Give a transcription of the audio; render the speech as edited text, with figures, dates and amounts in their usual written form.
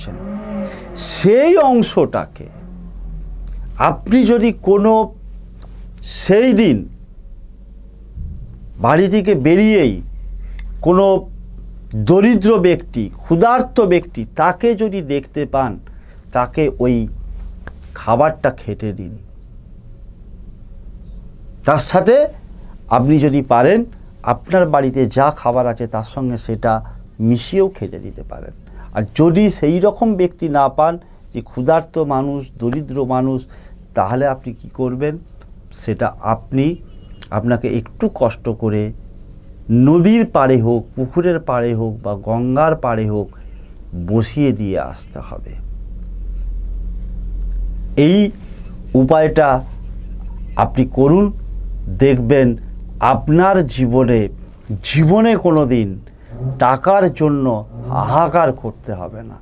করছেন, সেই অংশটাকে আপনি যদি কোনো সেই দিন বাড়ি থেকে বেরিয়েই কোনো দরিদ্র ব্যক্তি, ক্ষুধার্ত ব্যক্তি, তাকে যদি দেখতে পান, তাকে ওই খাবারটা খেতে দিন। তার সাথে আপনি যদি পারেন আপনার বাড়িতে যা খাবার আছে তার সঙ্গে সেটা মিশিয়েও খেতে দিতে পারেন। আর যদি সেই রকম ব্যক্তি না পান, যে ক্ষুধার্ত মানুষ, দরিদ্র মানুষ, তাহলে আপনি কি করবেন, সেটা আপনাকে একটু কষ্ট করে নদীর পাড়ে হোক, পুকুরের পাড়ে হোক বা গঙ্গার পাড়ে হোক বসিয়ে দিয়ে আসতে হবে। এই উপায়টা আপনি করুন, দেখবেন আপনার জীবনে কোনো দিন টাকার জন্য হাহাকার করতে হবে না।